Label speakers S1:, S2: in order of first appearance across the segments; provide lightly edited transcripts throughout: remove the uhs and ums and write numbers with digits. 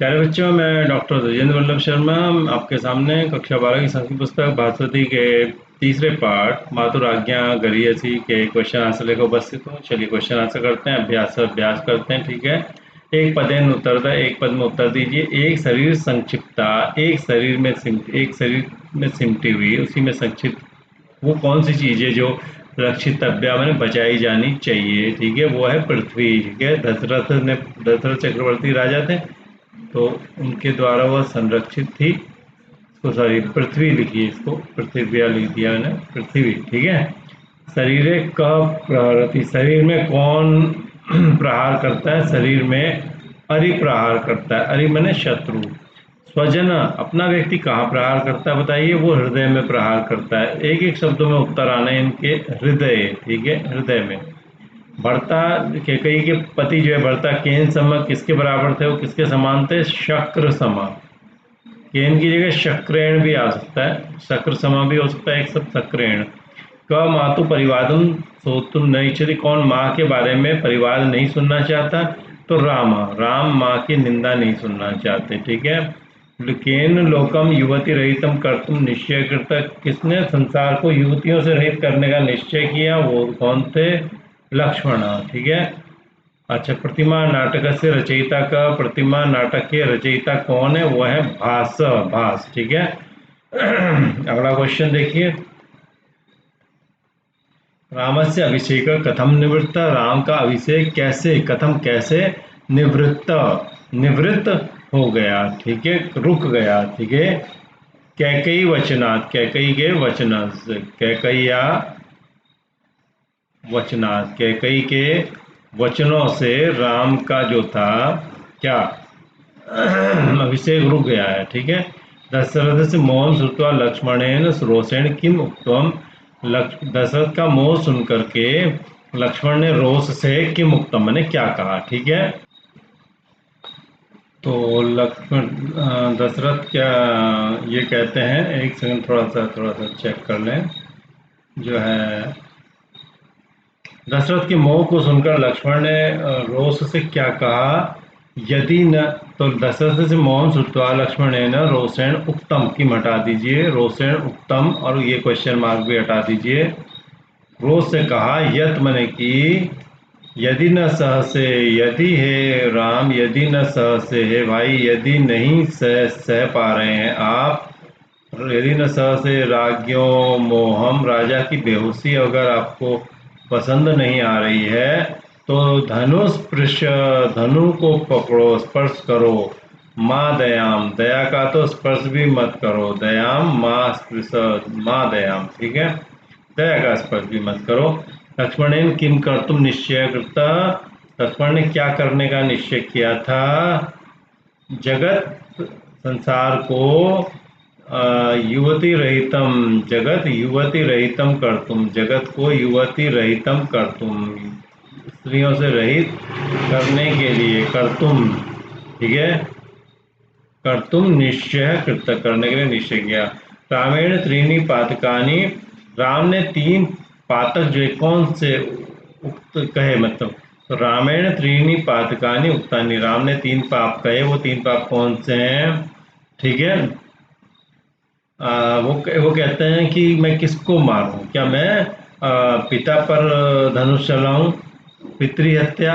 S1: प्यारे बच्चों, मैं डॉक्टर राजेंद्र वल्लभ शर्मा आपके सामने कक्षा 12 की संस्कृत पुस्तक भास्वती के तीसरे पाठ मातुराज्ञा गरीयसी के क्वेश्चन आंसर लेकर उपस्थित हूँ। चलिए क्वेश्चन आंसर करते हैं, अभ्यास करते हैं। ठीक है। एक पदेन उत्तरदा, एक पद में उत्तर दीजिए। एक शरीर संक्षिप्ता, एक शरीर में सिमटी हुई, उसी में संक्षिप्त वो कौन सी चीज़ है जो रक्षितव्या मैंने बचाई जानी चाहिए। ठीक है, वो है पृथ्वी। ठीक है, दशरथ चक्रवर्ती राजा थे, तो उनके द्वारा वह संरक्षित थी। इसको सॉरी पृथ्वी लिखिए, इसको पृथ्वी लिख दिया मैंने, पृथ्वी। ठीक है। शरीर क प्रहरती, शरीर में कौन प्रहार करता है? शरीर में अरि प्रहार करता है। अरि मैंने शत्रु। स्वजन, अपना व्यक्ति कहाँ प्रहार करता है बताइए? वो हृदय में प्रहार करता है। एक एक शब्दों में उत्तर आने इनके। हृदय, ठीक है, हृदय में। भर्ता, कैकेयी के पति जो है भर्ता, केन सम किसके बराबर थे? वो किसके समान थे? शक्र समा। केन की जगह शक्रेण भी आ सकता है, शक्र समा भी हो सकता है, एक सब शक्रेण। क मातु परिवादम सोतुम न इच्छति, कौन माँ के बारे में परिवाद नहीं सुनना चाहता? तो राम माँ की निंदा नहीं सुनना चाहते। ठीक है। केन लोकम युवती रहितम कर्तुम निश्चय करता, किसने संसार को युवतियों से रहित करने का निश्चय किया? वो कौन थे? लक्ष्मण। ठीक है। अच्छा, प्रतिमा नाटक से रचयिता का, प्रतिमा नाटक के रचयिता कौन है? वो है भास। ठीक है। अगला क्वेश्चन देखिए। रामस्य अभिषेक कथम निवृत्त, राम का अभिषेक कैसे, कथम कैसे निवृत्त, निवृत्त हो गया। ठीक है, रुक गया। ठीक है। कैकई वचनात्, कैकई के वचन से, कैकैया वचनात्, कैकई के वचनों से राम का जो था क्या अभिषेक रुक गया है। ठीक है। दशरथ से मोहन श्रुत्वा लक्ष्मणेन रोषेण किम उक्तम, दशरथ का मोह सुन करके लक्ष्मण ने रोष से किम उक्तम मैंने क्या कहा। ठीक है। तो लक्ष्मण दशरथ क्या ये कहते हैं, एक सेकंड थोड़ा सा चेक कर लें। जो है दशरथ के मोह को सुनकर लक्ष्मण ने रोष से क्या कहा? यदि न, तो दशरथ से मोहन श्रुत्वा लक्ष्मण ने न रोषेण उक्तम, किम हटा दीजिए, रोषेण उक्तम और ये क्वेश्चन मार्क भी हटा दीजिए। रोष से कहा, यत मने की, यदि न सहसे, यदि है राम, यदि न सहसे है भाई, यदि नहीं सह पा रहे हैं आप, यदि न सहसे राज्ञो मोहम, राजा की बेहोशी अगर आपको पसंद नहीं आ रही है, तो धनुष धनु को पकड़ो, स्पर्श करो। माँ दयाम, दया का तो स्पर्श भी मत करो, दयाम माँ स्पर्श, माँ दयाम। ठीक है, दया का स्पर्श भी मत करो। लक्ष्मण किम कर तुम निश्चय करता, लक्ष्मण ने क्या करने का निश्चय किया था? जगत, संसार को युवती रहितम, जगत युवती रहितम कर तुम, जगत को युवती रहितम कर तुम, स्त्रियों से रहित करने के लिए कर तुम। ठीक है, कर तुम निश्चय कृत, करने के लिए निश्चय किया। रामेण त्रीणी पातकानी, राम ने तीन पातक जो है कौन से उक्त कहे, मतलब तो रामेण त्रीणी पातकानी उक्तानी, राम ने तीन पाप कहे, वो तीन पाप कौन से हैं? ठीक है। वो कहते हैं कि मैं किसको मारूं, क्या मैं पिता पर धनुष चलाऊं, पितृहत्या,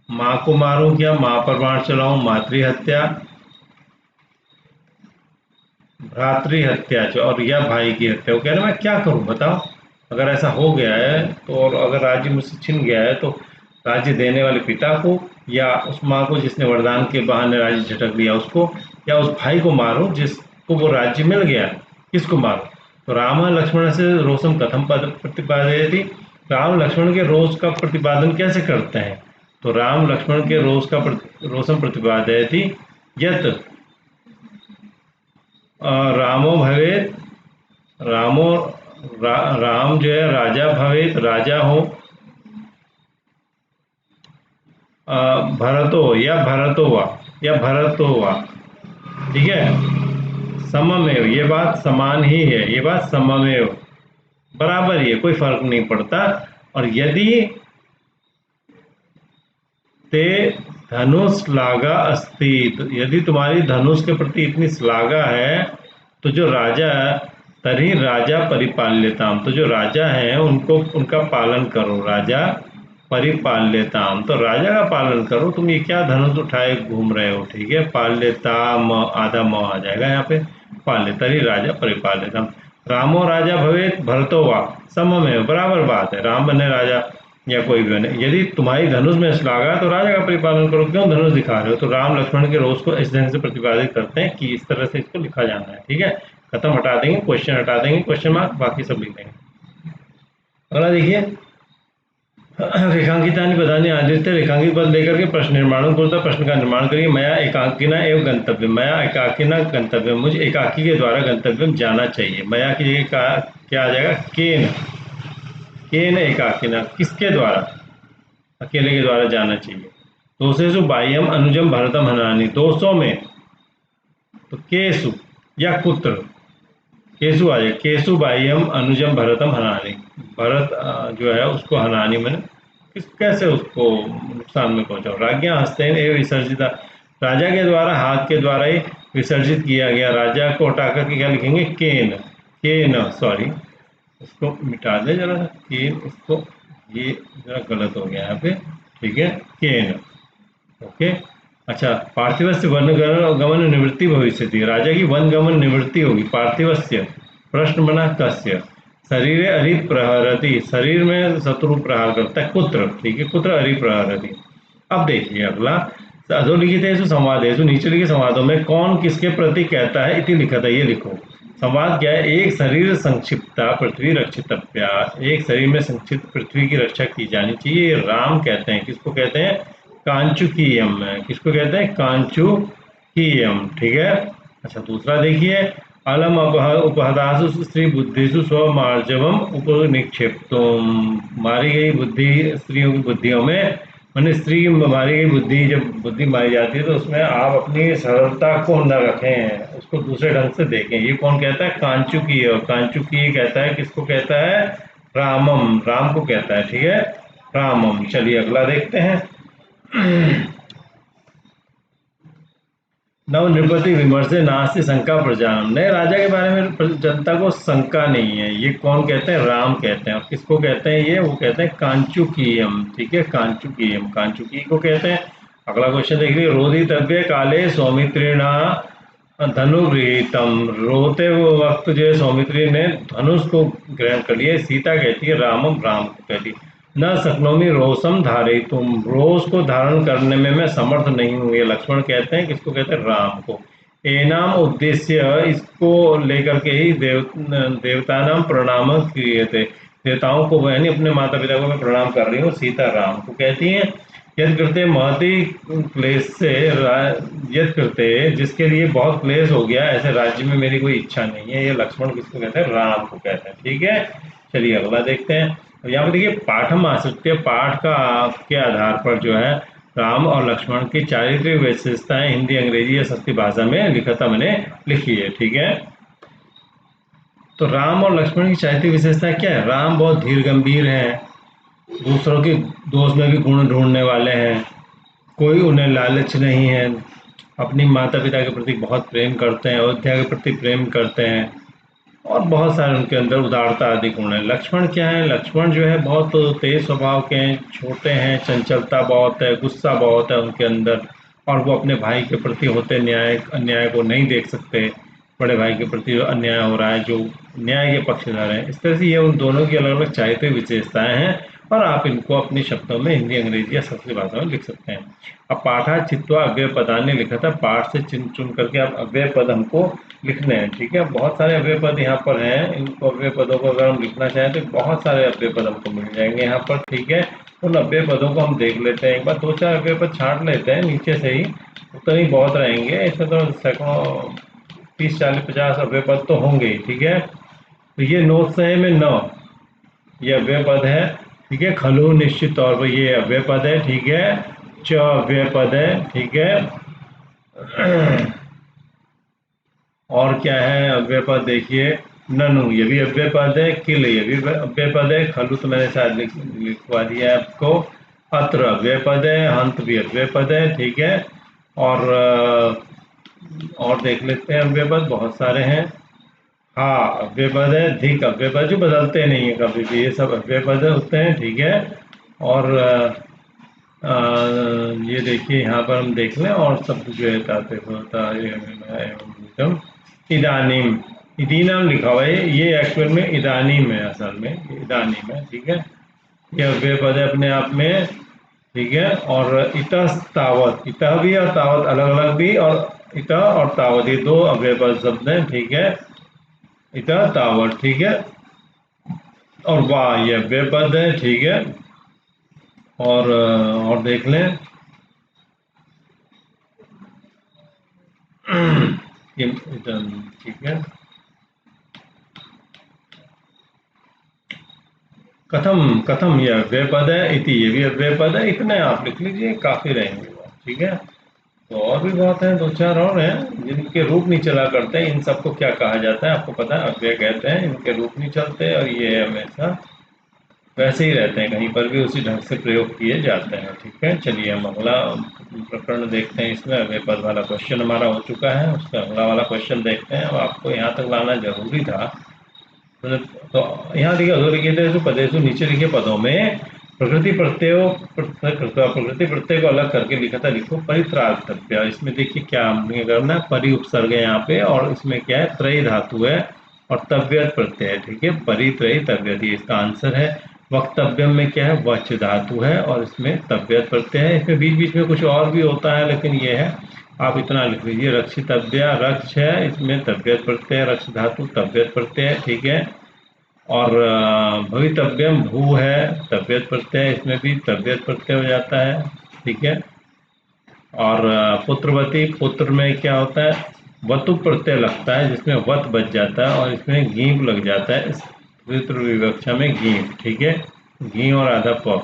S1: माँ को मारूं, क्या माँ पर बाण चलाऊं, मातृहत्या, भ्रातृहत्या और या भाई की हत्या। वो कह रहे मैं क्या करूं बताओ, अगर ऐसा हो गया है तो, और अगर राज्य मुझसे छिन गया है तो राज्य देने वाले पिता को, या उस माँ को जिसने वरदान के बहाने राज्य झटक लिया उसको, या उस भाई को मारूं जिसको वो राज्य मिल गया, किसको मारूं? तो राम लक्ष्मण से रोषम कथम प्रतिपादयति, राम लक्ष्मण के रोष का प्रतिपादन कैसे करते हैं? तो राम लक्ष्मण के रोष का रोषम प्रतिपादयति यत रामो भवेत, रामो राम जो है राजा भवेत, राजा हो, भरतो या भरतो वा, या भरतो वा। ठीक है, सममेव, ये बात समान ही है, ये बात सममेव बराबर ही है, कोई फर्क नहीं पड़ता। और यदि ते धनुष लागा अस्ति, तो यदि तुम्हारी धनुष के प्रति इतनी श्लाघा है तो जो राजा तरी राजा परिपाल्यताम, तो जो राजा हैं उनको उनका पालन करो, राजा परिपाल्यताम, तो राजा का पालन करो। तुम ये क्या धनुष उठाए घूम रहे हो, ठीक है। पाल्यताम आधा म आ जाएगा यहाँ पे, पाल्य तरी राजा परिपाल्यताम। रामो राजा भवेत भरतो वा सममेव, बराबर बात है, राम बने राजा या कोई भी बने। यदि तुम्हारी धनुष में श्लाघा तो राजा का परिपालन करो, क्यों धनुष दिखा रहे हो। तो राम लक्ष्मण के रोज को इस ढंग से प्रतिपादित करते हैं कि इस तरह से इसको लिखा जाना है, ठीक है। खत्म, हटा देंगे क्वेश्चन, हटा देंगे क्वेश्चन मार्क, बाकी सब लिख देंगे। अगला देखिए, रेखांकितानि पदानि आदित्य, रेखांकित पद लेकर के प्रश्न निर्माण पूर्वतः प्रश्न का निर्माण करिए। मया एकाकिना एवं गंतव्य, मया एकाकिना गंतव्य, मुझे एकाकी के द्वारा गंतव्य जाना चाहिए। मया की जगह क्या आ जाएगा, केन, केन एकाकिना, किसके द्वारा, अकेले के द्वारा जाना चाहिए। दोषेषु बाह्यम अनुजम भरतम हनानि, दोषों में तो केसु या कुत्र, केसु आ जाए, केसु बाह्यम अनुजम भरतम हनानि, भरत जो है उसको हनानि मैंने किस कैसे उसको नुकसान में पहुंचाओ। राज्ञा हस्तेन एवं विसर्जिता, राजा के द्वारा, हाथ के द्वारा ही विसर्जित किया गया। राजा को हटा करके क्या लिखेंगे, केन, केन, सॉरी इसको मिटा दे जरा सा, केन, इसको ये जरा गलत हो गया यहाँ पे, ठीक है, केन, ओके। अच्छा, पार्थिवस्य वन गमन निवृत्ति भविष्य थी, राजा की वन गमन निवृत्ति होगी। पार्थिवस्य प्रश्न बना कस्य, शरीर अरि प्रहरति, शरीर में शत्रु प्रहार करता है, कुत्र, ठीक है, कुत्र अरि प्रहरति। अब देखिए अगला, अधोलिखितेषु संवादेषु, नीचे लिखे संवादों में कौन किसके प्रति कहता है, इति लिखा था, ये लिखो। संवाद क्या है, एक शरीर संक्षिप्ता पृथ्वी रक्षितव्या, एक शरीर में संक्षिप्त पृथ्वी की रक्षा की जानी चाहिए। राम कहते हैं, किसको कहते हैं, कांचुकीयम, किसको कहते हैं, कांचुकीयम, ठीक है। अच्छा, दूसरा देखिए, अलम उपहदासु स्त्री बुद्धिषु स्वमार्जवम उपनिक्षेप्तुम, मारी गई बुद्धि स्त्रियों की बुद्धियों में, मैंने स्त्री की मारी गई बुद्धि, जब बुद्धि मारी जाती है तो उसमें आप अपनी सरलता को न रखें, उसको दूसरे ढंग से देखें। ये कौन कहता है, कांचुकीय, और कांचुकीय कहता है, किसको कहता है, रामम, राम को कहता है, ठीक है, रामम। चलिए अगला देखते हैं। नव नृपति विमर्शे नास्ति शंका प्रजानम, नए राजा के बारे में जनता को शंका नहीं है, ये कौन कहते हैं, राम कहते हैं। और किसको कहते हैं, ये वो कहते हैं कांचुकीयम, ठीक है, कांचुकीयम, कांचुकी को कहते हैं। अगला क्वेश्चन देखिए, रोदितव्य काले सौमित्रिणा धनुगृहीतम, रोते वो वक्त जो है सौमित्री ने धनुष को ग्रहण कर लिया। सीता कहती है रामम, राम को कहती है, न शक्नोमि रोषम धारयितुम, रोष को धारण करने में मैं समर्थ नहीं हूँ, ये लक्ष्मण कहते हैं, किसको कहते हैं, राम को। एनाम उद्देश्य, इसको लेकर के ही देवता नाम प्रणाम क्रियते, देवताओं को यानी अपने माता पिता को मैं प्रणाम कर रही हूँ, सीता राम को कहती हैं। यद कृते महति क्लेश से, यद कृते जिसके लिए बहुत क्लेश हो गया, ऐसे राज्य में मेरी कोई इच्छा नहीं है, ये लक्ष्मण किसको कहते हैं, राम को कहते हैं, ठीक है। चलिए अगला देखते हैं। तो यहाँ पर देखिए, पाठम आश्रित्य, पाठ का के आधार पर जो है राम और लक्ष्मण की चारित्रिक विशेषताएं हिंदी, अंग्रेजी या संस्कृत भाषा में लिखता मैंने लिखी है, ठीक है। तो राम और लक्ष्मण की चारित्रिक विशेषताएं क्या है, राम बहुत धीर गंभीर है, दूसरों के दोष में भी गुण ढूंढने वाले हैं, कोई उन्हें लालच नहीं है, अपनी माता पिता के प्रति बहुत प्रेम करते हैं, अयोध्या के प्रति प्रेम करते हैं, और बहुत सारे उनके अंदर उदारता आदि गुण है। लक्ष्मण क्या है, लक्ष्मण जो है बहुत तेज स्वभाव के हैं, छोटे हैं, चंचलता बहुत है, गुस्सा बहुत है उनके अंदर, और वो अपने भाई के प्रति होते न्याय अन्याय को नहीं देख सकते। बड़े भाई के प्रति जो अन्याय हो रहा है, जो न्याय के पक्षधर हैं, इस तरह से ये उन दोनों की अलग अलग चारित्रिक विशेषताएं हैं, और आप इनको अपने शब्दों में हिंदी, अंग्रेजी या संस्कृत भाषा में लिख सकते हैं। अब पाठा चित्वा अव्यय पदान्य लिखा था, पाठ से चुन करके आप अव्यय पद हमको लिखने हैं, ठीक है। बहुत सारे अव्यय पद यहाँ पर हैं, इनको अव्यय पदों को अगर हम लिखना चाहें तो बहुत सारे अव्यय पद हमको मिल जाएंगे यहाँ पर, ठीक है। उन अव्यय पदों को हम देख लेते हैं, एक बार दो चार अव्यय पद छांट लेते हैं नीचे से ही, उतने ही बहुत रहेंगे, इसमें तो सैकड़ों 30 40 50 अव्यय पद तो होंगे ही, ठीक है। तो ये नोट्स है में न, ये अव्यय पद है, ठीक है। खलु निश्चित तौर पर ये अव्यय पद है, ठीक है। च अव्यय पद है, ठीक है। और क्या है अव्यय पद, देखिए, ननु ये भी अव्यय पद है, किल ये भी अव्यय पद है, खलु तो मैंने शायद लिखवा दिया है आपको, अत्र अव्यय पद है, हंत भी अव्यय पद है, ठीक है। और देख लेते हैं अव्यय पद बहुत सारे हैं। हाँ अव्यय पद है, धिक अव्यय पद जो बदलते नहीं है कभी भी, ये सब अव्यय पद होते हैं, ठीक है। और अ, ये देखिए यहाँ पर हम देख लें, और सब जो है ताते होता है इदानीम, इदीनाम लिखा हुआ है, ये एक्चुअल में इदानीम है, असल में इदानीम है, ठीक है। ये अव्यय पद है अपने आप में, ठीक है। और इतः तावत, इतः भी और तावत अलग अलग भी, और इतः और तावत ये दो अव्यय पद शब्द हैं, ठीक है। इतः तावत, ठीक है। और वाह ये अव्यय पद है, ठीक है। और देख लें ठीक है। कथम, कथम ये अव्यय पद है, इति ये भी अव्यय पद है, इतने आप लिख लीजिए काफी रहेंगे वो, ठीक है। तो और भी बहुत हैं, दो चार और हैं जिनके रूप नहीं चला करते हैं, इन सबको क्या कहा जाता है आपको पता है? अव्यय कहते हैं, इनके रूप नहीं चलते, और ये हमेशा वैसे ही रहते हैं, कहीं पर भी उसी ढंग से प्रयोग किए जाते हैं, ठीक है। चलिए हम अगला प्रकरण देखते हैं, इसमें अव्यय पद वाला क्वेश्चन हमारा हो चुका है, उसका अगला वाला क्वेश्चन देखते हैं। अब आपको यहाँ तक लाना जरूरी था, तो यहाँ देखिए अधोलिखितेषु पदेषु, नीचे लिखे पदों में प्रकृति प्रत्ययों प्रकृति प्रत्यय को अलग करके लिखा था, लिखो परित्रातव्य। इसमें देखिए क्या हमने करना है, परि उपसर्ग है यहाँ पे, और इसमें क्या है, त्रय धातु है और तव्यत प्रत्यय है, ठीक है। परि त्रय तव्यत, ये इसका आंसर है। वक्तव्यम में क्या है, वच धातु है और इसमें तव्यत प्रत्यय है। इसमें बीच बीच में कुछ और भी होता है, लेकिन ये है, आप इतना लिख लीजिए। रक्षितव्य, रक्ष है, इसमें तव्यत प्रत्यय, रक्ष धातु तव्यत प्रत्यय है, ठीक है। और भवितव्यम भू है, तव्यत प्रत्यय, इसमें भी तव्यत प्रत्यय हो जाता है, ठीक है। और पुत्रवती, पुत्र में क्या होता है, वतु प्रत्यय लगता है, जिसमें वत बच जाता है, और इसमें गीप लग जाता है, इस पितृ विवक्षा में गीप, ठीक है। घी और आधा प।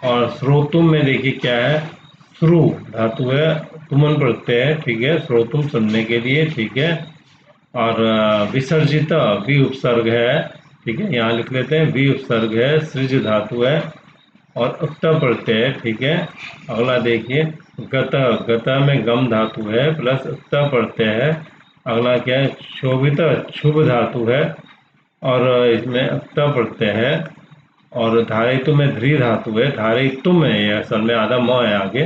S1: और श्रोतुम में देखिए क्या है, श्रु धातु है, तुमन प्रत्यय है, ठीक है, श्रोतुम सुनने के लिए, ठीक है। और विसर्जित भी उपसर्ग है, ठीक है, यहाँ लिख लेते हैं, भी उपसर्ग है, सृज धातु है और उक्त प्रत्यय है, ठीक है। अगला देखिए, गत, गत में गम धातु है प्लस उक्त प्रत्यय है। अगला क्या है, शोभित, शुभ धातु है और इसमें उक्त प्रत्यय है। और धारितु में ध्री धातु है, धारितुम है ये असल में, आधा म है आगे,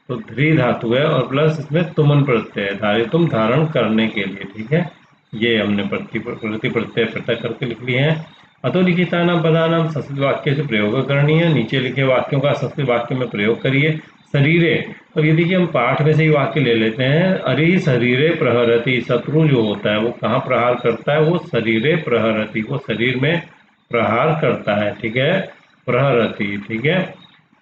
S1: तो ध्री धातु है और प्लस इसमें तुमन प्रत्यय है, धारितुम धारण करने के लिए, ठीक है। ये हमने प्रति प्रत्यय पृथक करके लिख लिए हैं। अधोलिखितानां पदानां संस्कृत वाक्य से प्रयोग करनी है, नीचे लिखे वाक्यों का संस्कृत वाक्य में प्रयोग करिए। शरीरे, और ये देखिए हम पाठ में से ही वाक्य ले लेते हैं। अरे शरीरे प्रहरति, शत्रु जो होता है वो कहाँ प्रहार करता है, वो शरीरे प्रहरति, वो शरीर में प्रहार करता है, ठीक है, प्रहरति, ठीक है।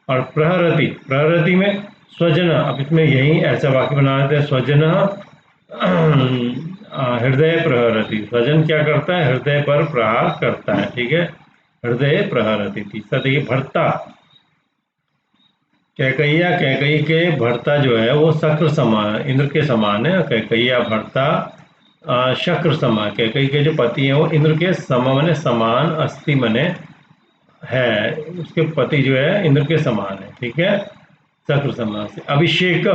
S1: और प्रहरति, प्रहरति में स्वजन, अब इसमें यही ऐसा वाक्य बना देते हैं, स्वजन हृदय प्रहरति, स्वजन क्या करता है, हृदय पर प्रहार करता है, ठीक है, हृदय प्रहरति। तीसरा देखिए भर्ता, कैकैया, कैकई के भर्ता जो है वो शक्र समान, इंद्र के समान है, कैकैया भर्ता शक्र समान, कैकई के जो पति हैं वो इंद्र के सम मने समान, अस्थि मने है, उसके पति जो है इंद्र के समान है, ठीक है, शक्र समान से। अभिषेक,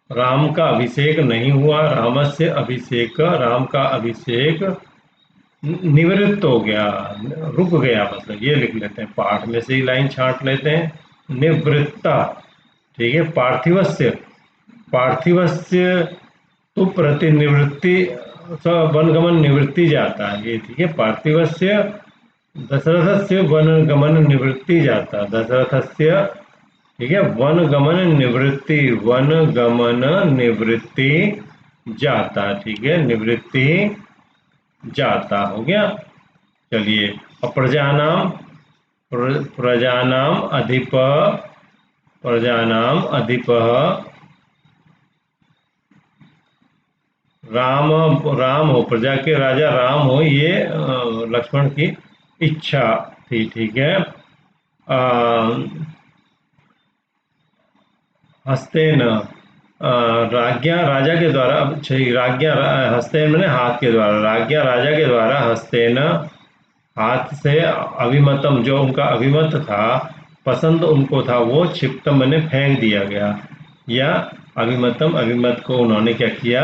S1: राम का अभिषेक नहीं हुआ, राम से अभिषेक, राम का अभिषेक निवृत्त हो गया, रुक गया, मतलब ये लिख लेते हैं, पाठ में से ही लाइन छांट लेते हैं। निवृत्ता, ठीक है, पार्थिवस्य, पार्थिवस्य तो प्रतिनिवृत्ति, वनगमन निवृत्ति जाता है ये, ठीक है, पार्थिवस्य दशरथस्य वनगमन निवृत्ति जाता, दशरथस्य, ठीक है, वन गमन निवृत्ति, वन गमन निवृत्ति जाता, ठीक है, निवृत्ति जाता हो गया। चलिए, और प्रजानाम, प्रजानाम अधिप, प्रजानाम अधिप राम, राम हो, प्रजा के राजा राम हो, ये लक्ष्मण की इच्छा थी, ठीक है। हस्तेन, राज्ञा राजा के द्वारा, राज्ञा हस्तेन मैंने हाथ के द्वारा, राज्ञा राजा के द्वारा, हस्तेन हाथ से, अभिमतम जो उनका अभिमत था, पसंद उनको था वो क्षिप्तम मैंने फेंक दिया गया, या अभिमतम अभिमत को उन्होंने क्या किया,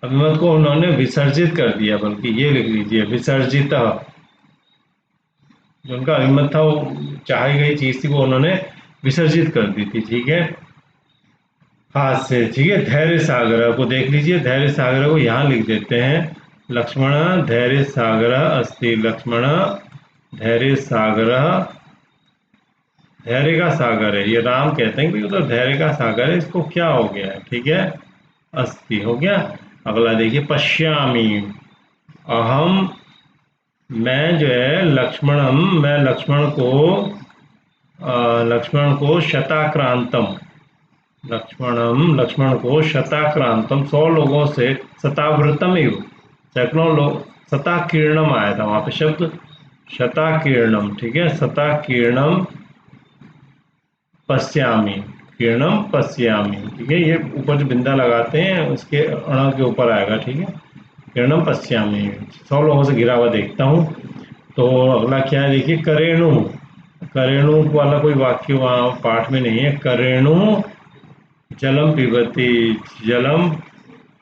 S1: अभिमत को उन्होंने विसर्जित कर दिया, बल्कि ये लिख लीजिए विसर्जित, जो उनका अभिमत था वो चाही गई चीज थी वो उन्होंने विसर्जित कर दी थी। ठीक है, हाथ से। ठीक है, धैर्य सागर को देख लीजिए, धैर्य सागर को यहाँ लिख देते हैं, लक्ष्मण धैर्य सागर अस्ति, लक्ष्मण धैर्य सागर, धैर्य का सागर है, ये राम कहते हैं कि उधर धैर्य का सागर है, इसको क्या हो गया है। ठीक है, अस्ति हो गया। अगला देखिए, पश्यामी, अहम, मैं जो है लक्ष्मणम, मैं लक्ष्मण को शताक्रांतम, लक्ष्मण को शताक्रांतम 100 लोगों से, शतावृतम एवं सैकड़ों लोग, शताकीर्णम आया था वहां पे शब्द, शताकीर्णम। ठीक है, शताकीर्णम पश्यामी, किरणम पश्यामी। ठीक है, ये ऊपर जो बिंदा लगाते हैं उसके अण के ऊपर आएगा। ठीक है, किरणम पश्यामी, 100 लोगों से घिरा हुआ देखता हूँ। तो अगला क्या है देखिए, करेणु, करेणु वाला कोई वाक्य वहाँ पाठ में नहीं है। करेणु जलम पिबती, जलम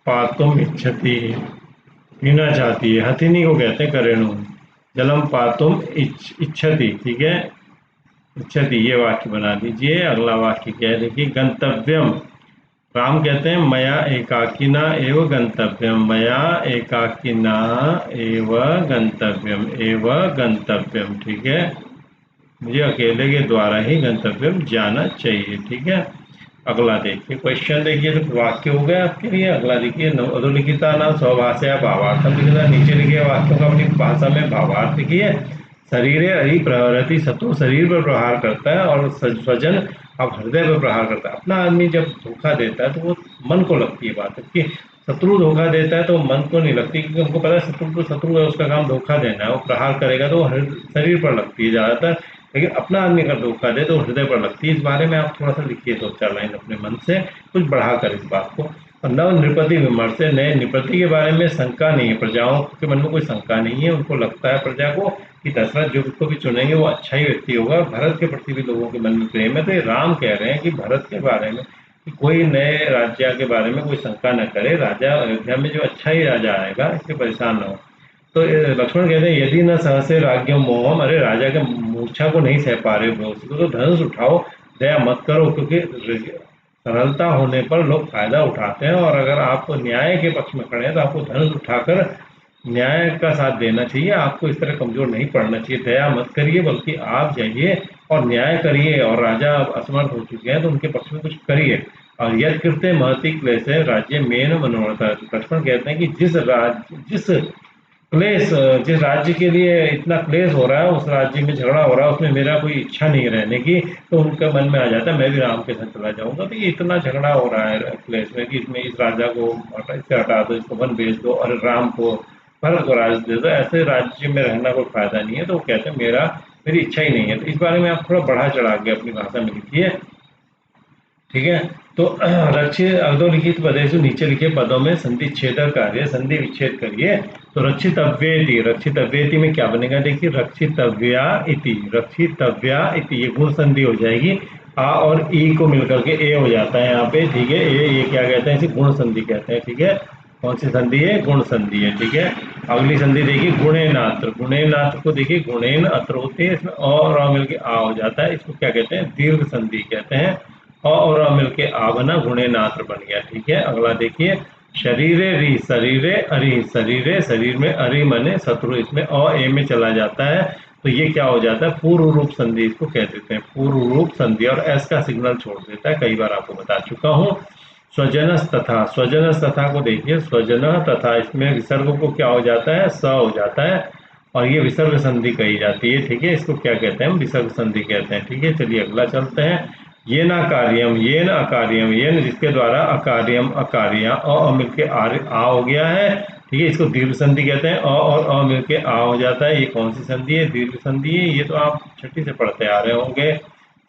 S1: पातुम इच्छति, पीना चाहती है, हथिनी को कहते हैं करेणु, जलम पातुम इच्छति। ठीक है, इच्छति, ये वाक्य बना दीजिए। अगला वाक्य क्या है देखिए, गंतव्यम, राम कहते हैं मया एकाकिना एव गंतव्यम, मया एकाकिना एव गंतव्यम, एव गंतव्यम। ठीक है, मुझे अकेले के द्वारा ही गंतव्यम जाना चाहिए। ठीक है, अगला देखिए, क्वेश्चन देखिए, तो वाक्य हो गया आपके लिए। अगला देखिए, अधोलिखिता नाम स्वभाषा भावार्थम लिखना, नीचे लिखे वाक्यों का अपनी भाषा में भावार्थ लिखिए। शरीर हरि प्रहरति, शत्रु शरीर पर प्रहार करता है, और स्वजन अब हृदय पर प्रहार करता है। अपना आदमी जब धोखा देता है तो वो मन को लगती है बात, कि शत्रु धोखा देता है तो मन को नहीं लगती, क्योंकि हमको पता है शत्रु तो शत्रु है, उसका काम धोखा देना है, वो प्रहार करेगा तो शरीर पर लगती है ज्यादातर, लेकिन अपना आदमी अगर धोखा दे तो हृदय पर लगती है। इस बारे में आप थोड़ा सा लिखिए 2-4 लाइन अपने मन से, कुछ बढ़ा कर इस बात को। और नव नृपति विमर्श, नए नृपति के बारे में शंका नहीं है, प्रजाओं के मन में कोई शंका नहीं है, उनको लगता है प्रजा को कि दशरथ जो को भी चुनेंगे वो अच्छा ही व्यक्ति होगा। भरत के प्रति भी लोगों के मन में प्रेम है, तो ये राम कह रहे हैं कि भरत के बारे में कि कोई नए राज्य के बारे में कोई शंका न करे, राजा अयोध्या में जो अच्छा ही राजा आएगा, इससे परेशान न हो। तो लक्ष्मण कहते हैं यदि न सहसे राज्ञ मोहम, अरे राजा के मूर्छा को नहीं सह पा रहे हो उसको, तो धनुष उठाओ, दया मत करो, क्योंकि सरलता होने पर लोग फायदा उठाते हैं, और अगर आप न्याय के पक्ष में खड़े हैं तो आपको धनुष उठाकर न्याय का साथ देना चाहिए, आपको इस तरह कमजोर नहीं पड़ना चाहिए। दया मत करिए, बल्कि आप जाइए और न्याय करिए, और राजा असमर्थ हो चुके हैं तो उनके पक्ष में कुछ करिए। और यद कृत्य महती क्लेश है राज्य मेन मनोरथ, लक्ष्मण कहते हैं कि जिस क्लेश, जिस राज्य के लिए इतना क्लेश हो रहा है, उस राज्य में झगड़ा हो रहा है, उसमें मेरा कोई इच्छा नहीं रहने की, तो उनके मन में आ जाता है मैं भी राम के साथ चला जाऊंगा। तो ये इतना झगड़ा हो रहा है क्लेश में कि इसमें इस राजा को इससे हटा दो, इसको वन भेज दो, और राम को भरत को राज दे दो, ऐसे राज्य में रहना कोई फायदा नहीं है। तो वो कहते हैं मेरी इच्छा ही नहीं है। तो इस बारे में आप थोड़ा बढ़ा चढ़ा के अपनी भाषा में लिखिए। ठीक है, तो रक्षित अधोलिखित पदेशु, नीचे लिखे पदों में संधि छेदक कार्य, संधि विच्छेद करिए। तो रक्षितव्येति, रक्षितव्येति में क्या बनेगा देखिए, रक्षितव्या इति, रक्षितव्या इति, ये गुण संधि हो जाएगी। आ और ई को मिलकर के ए हो जाता है यहाँ पे। ठीक है, ये क्या कहते हैं, इसे गुण संधि कहते हैं। ठीक है, कौन सी संधि है, गुण संधि है। ठीक है, अगली संधि देखिए, गुणे नात्र, गुणे नात्र को देखिए, गुणेन अत्र होते हैं, इसमें और मिलकर आ हो जाता है, इसको क्या कहते हैं, दीर्घ संधि कहते हैं। और मिलके आ बना, गुणे नात्र बन गया। ठीक है, अगला देखिए, शरीरे री, शरीरे अरि, शरीरे शरीर में, अरि मने शत्रु, इसमें ए में चला जाता है, तो ये क्या हो जाता है, पूर्व रूप संधि इसको कह देते हैं, पूर्व रूप संधि, और एस का सिग्नल छोड़ देता है, कई बार आपको बता चुका हूँ। स्वजनस तथा, स्वजनस तथा को देखिए, स्वजन तथा, इसमें विसर्ग को क्या हो जाता है, स हो जाता है, और ये विसर्ग संधि कही जाती है। ठीक है, इसको क्या कहते हैं, हम विसर्ग संधि कहते हैं। ठीक है, चलिए अगला चलते हैं, ये न कार्यम, ये न अकार्यम, ये न जिसके द्वारा अकार्यम अकार्या, मिलके आ हो गया है। ठीक है, इसको दीर्घ संधि कहते हैं, और मिलके आ हो जाता है, ये कौन सी संधि है, दीर्घ संधि है, ये तो आप छठी से पढ़ते आ रहे होंगे।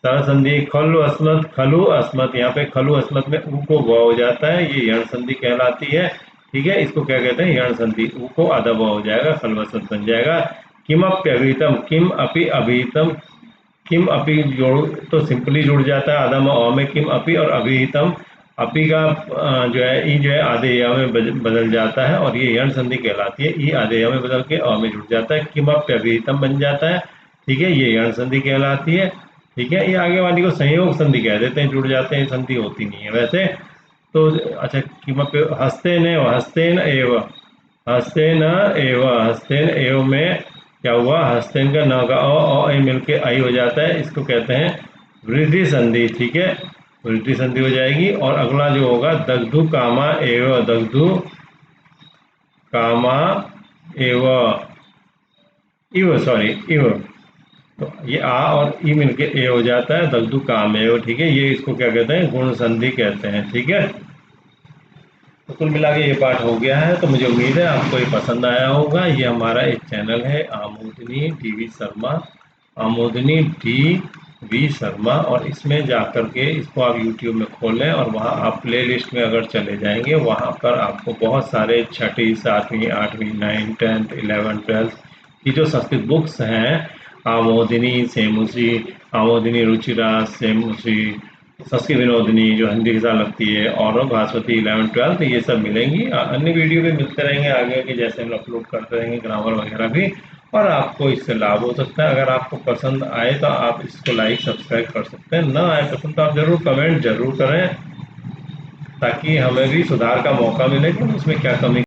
S1: सर संधि, खलु अस्मत, खलु अस्मत, यहाँ पे खलु अस्मत में ऊ को व हो जाता है, ये यण संधि कहलाती है। ठीक है, इसको क्या कहते हैं, यण संधि, ऊ को अदब हो जाएगा, खलु अस्मत बन जाएगा। किम अप्यभितम, किम अपि अभितम, किम अपि जोड़ तो सिंपली जुड़ जाता है आदम और अ में किम अपि, और अभिहितम अपि का जो है ई जो है आधेय में बदल जाता है और ये यण संधि कहलाती है। ई आधेय में बदल के अ में जुड़ जाता है, किमप्य अभिहितम बन जाता है। ठीक है, ये यण संधि कहलाती है। ठीक है, ये आगे वाली को संयोग संधि कह देते हैं, जुड़ जाते हैं, संधि होती नहीं है वैसे तो। अच्छा, किमप्य हस्तेन एव, हस्तेन एव, हस्तेन एव, हस्तेन एव में क्या हुआ, हस्तेन का न का अ मिलके आई हो जाता है, इसको कहते हैं वृद्धि संधि। ठीक है, वृद्धि संधि हो जाएगी। और अगला जो होगा दग्धु कामा एव, दग्धु कामा एव, इव सॉरी इव, तो ये आ और ई मिलके ए हो जाता है, दग्धु काम एव। ठीक है, ये इसको क्या कहते हैं, गुण संधि कहते हैं। ठीक है, तो कुल मिला के ये पाठ हो गया है। तो मुझे उम्मीद है आपको ये पसंद आया होगा। ये हमारा एक चैनल है Amodini TV Sharma, Amodini T V Sharma, और इसमें जा कर के इसको आप यूट्यूब में खोलें और वहाँ आप प्ले लिस्ट में अगर चले जाएंगे, वहाँ पर आपको बहुत सारे छठी, सातवीं, आठवीं, 9, 10th, 11, 12 की जो संस्कृत बुक्स हैं, आमोदिनी, सेमुसी, आमोदिनी रुचिरा, सेमुसी, संस्कृत विनोदिनी जो हिंदी के साथ लगती है, और भास्वती 11, 12 ये सब मिलेंगी। अन्य वीडियो भी मिलते रहेंगे आगे के, जैसे हम अपलोड करते रहेंगे ग्रामर वगैरह भी, और आपको इससे लाभ हो सकता है। अगर आपको पसंद आए तो आप इसको लाइक सब्सक्राइब कर सकते हैं, ना आए पसंद तो आप जरूर कमेंट जरूर करें, ताकि हमें भी सुधार का मौका मिले कि हम इसमें क्या कमी